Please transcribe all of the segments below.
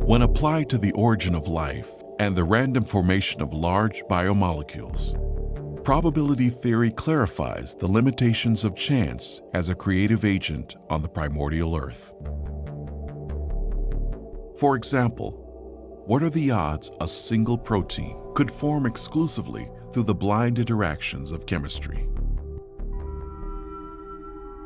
When applied to the origin of life and the random formation of large biomolecules, probability theory clarifies the limitations of chance as a creative agent on the primordial Earth. For example, what are the odds a single protein could form exclusively through the blind interactions of chemistry?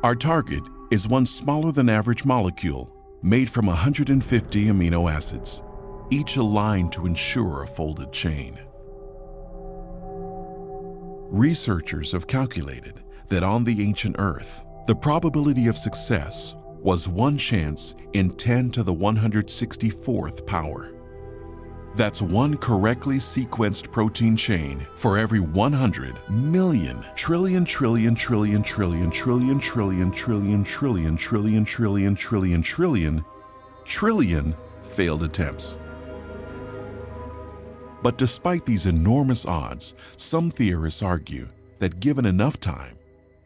Our target is one smaller than average molecule made from 150 amino acids, each aligned to ensure a folded chain. Researchers have calculated that on the ancient Earth, the probability of success was 1 chance in 10 to the 164th power. That's one correctly sequenced protein chain for every 100 million trillion trillion trillion trillion trillion trillion trillion trillion trillion trillion trillion trillion trillion failed attempts. But despite these enormous odds, some theorists argue that given enough time,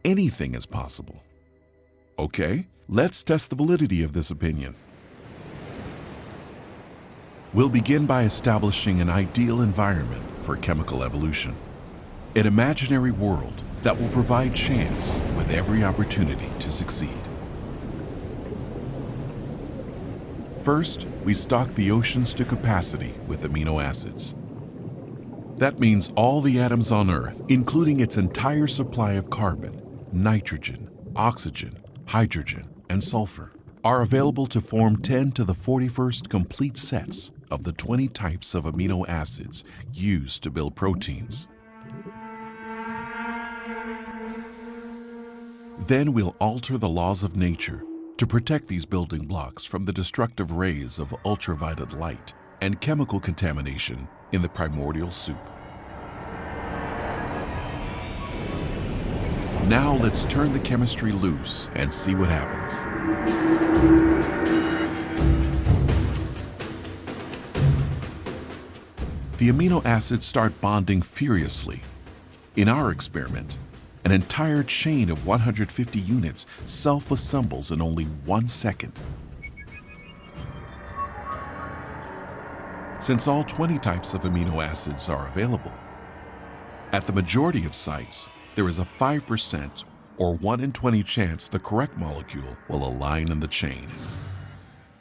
anything is possible. Okay, let's test the validity of this opinion. We'll begin by establishing an ideal environment for chemical evolution, an imaginary world that will provide chance with every opportunity to succeed. First, we stock the oceans to capacity with amino acids. That means all the atoms on Earth, including its entire supply of carbon, nitrogen, oxygen, hydrogen, and sulfur, are available to form 10 to the 41st complete sets of the 20 types of amino acids used to build proteins. Then we'll alter the laws of nature to protect these building blocks from the destructive rays of ultraviolet light and chemical contamination in the primordial soup. Now let's turn the chemistry loose and see what happens. The amino acids start bonding furiously. In our experiment, an entire chain of 150 units self-assembles in only 1 second. Since all 20 types of amino acids are available, at the majority of sites, there is a 5% or 1 in 20 chance the correct molecule will align in the chain.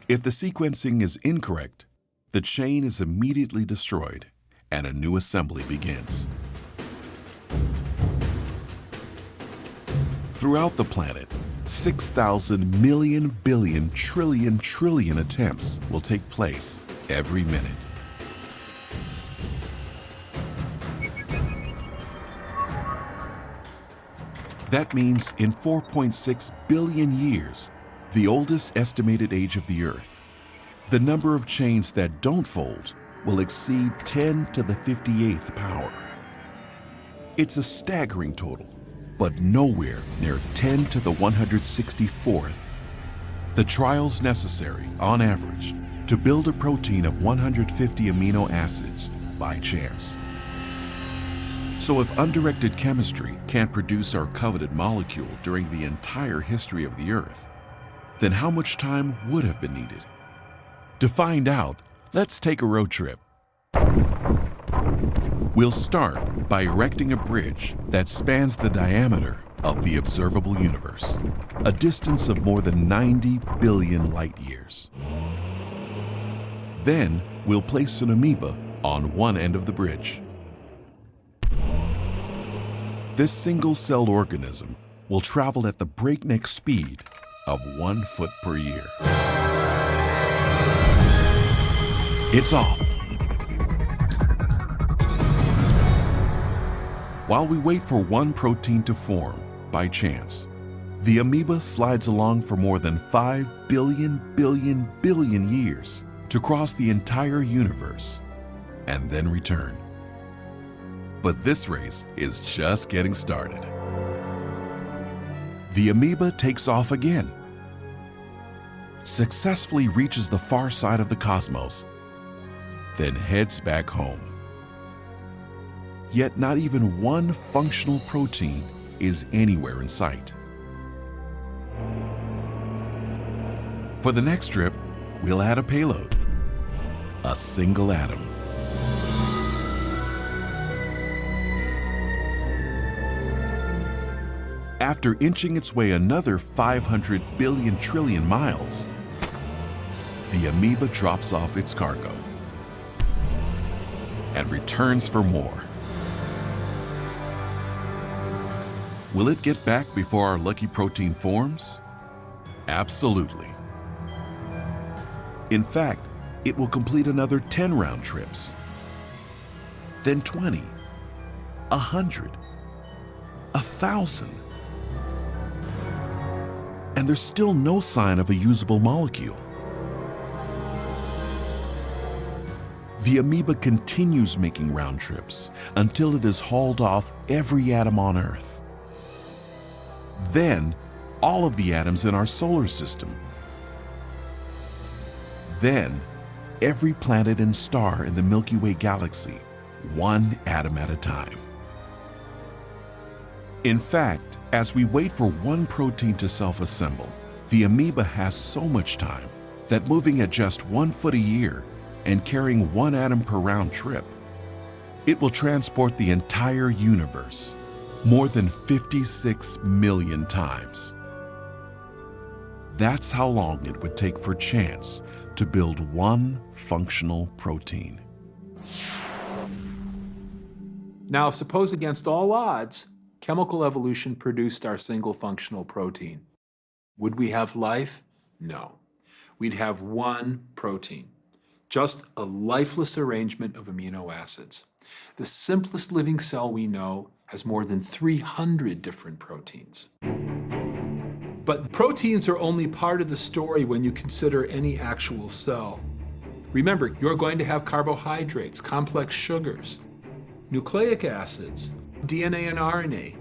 If the sequencing is incorrect, the chain is immediately destroyed and a new assembly begins. Throughout the planet, 6,000 million billion trillion trillion attempts will take place every minute. That means in 4.6 billion years, the oldest estimated age of the Earth, the number of chains that don't fold will exceed 10 to the 58th power. It's a staggering total, but nowhere near 10 to the 164th. The trials necessary, on average, to build a protein of 150 amino acids by chance. So if undirected chemistry can't produce our coveted molecule during the entire history of the Earth, then how much time would have been needed? To find out, let's take a road trip. We'll start by erecting a bridge that spans the diameter of the observable universe, a distance of more than 90 billion light years. Then we'll place an amoeba on one end of the bridge. This single-celled organism will travel at the breakneck speed of 1 foot per year. It's off. While we wait for one protein to form by chance, the amoeba slides along for more than 5 billion years to cross the entire universe and then return. But this race is just getting started. The amoeba takes off again, successfully reaches the far side of the cosmos, then heads back home. Yet not even one functional protein is anywhere in sight. For the next trip, we'll add a payload. a single atom. After inching its way another 500 billion trillion miles, the amoeba drops off its cargo and returns for more. Will it get back before our lucky protein forms? Absolutely. In fact, it will complete another 10 round trips, then 20, 100, 1,000. And there's still no sign of a usable molecule. The amoeba continues making round trips until it has hauled off every atom on Earth. Then, all of the atoms in our solar system. Then, every planet and star in the Milky Way galaxy, one atom at a time. In fact, as we wait for one protein to self-assemble, the amoeba has so much time that moving at just 1 foot a year and carrying 1 atom per round trip, it will transport the entire universe more than 56 million times. That's how long it would take for chance to build one functional protein. Now, suppose against all odds, chemical evolution produced our single functional protein. Would we have life? No. We'd have one protein, just a lifeless arrangement of amino acids. The simplest living cell we know has more than 300 different proteins. But proteins are only part of the story when you consider any actual cell. Remember, you're going to have carbohydrates, complex sugars, nucleic acids, DNA and RNA,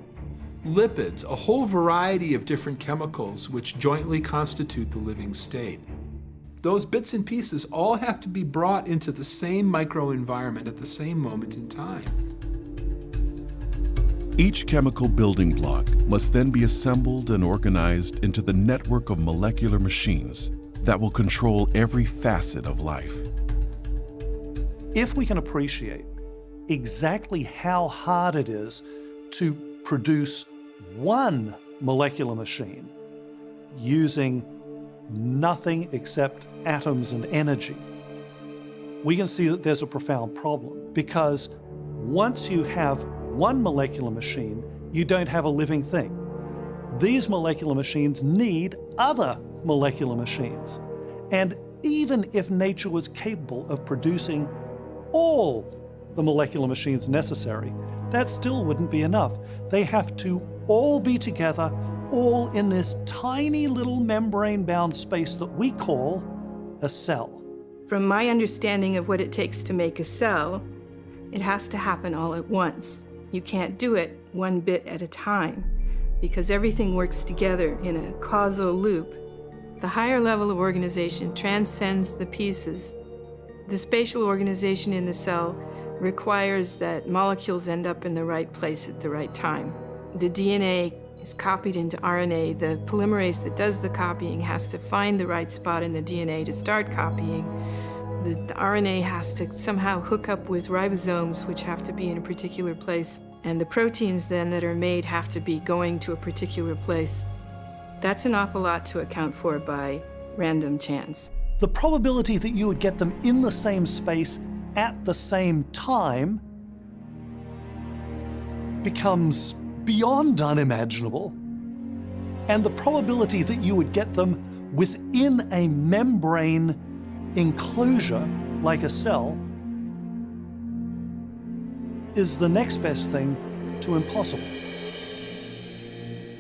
lipids, a whole variety of different chemicals which jointly constitute the living state. Those bits and pieces all have to be brought into the same microenvironment at the same moment in time. Each chemical building block must then be assembled and organized into the network of molecular machines that will control every facet of life. If we can appreciate exactly how hard it is to produce one molecular machine using nothing except atoms and energy, we can see that there's a profound problem, because once you have one molecular machine, you don't have a living thing. These molecular machines need other molecular machines. And even if nature was capable of producing all the molecular machines necessary, that still wouldn't be enough. They have to all be together, all in this tiny little membrane-bound space that we call a cell. From my understanding of what it takes to make a cell, it has to happen all at once. You can't do it one bit at a time, because everything works together in a causal loop. The higher level of organization transcends the pieces. The spatial organization in the cell requires that molecules end up in the right place at the right time. The DNA is copied into RNA. The polymerase that does the copying has to find the right spot in the DNA to start copying. The RNA has to somehow hook up with ribosomes, which have to be in a particular place. And the proteins then that are made have to be going to a particular place. That's an awful lot to account for by random chance. The probability that you would get them in the same space at the same time becomes beyond unimaginable. And the probability that you would get them within a membrane enclosure, like a cell, is the next best thing to impossible.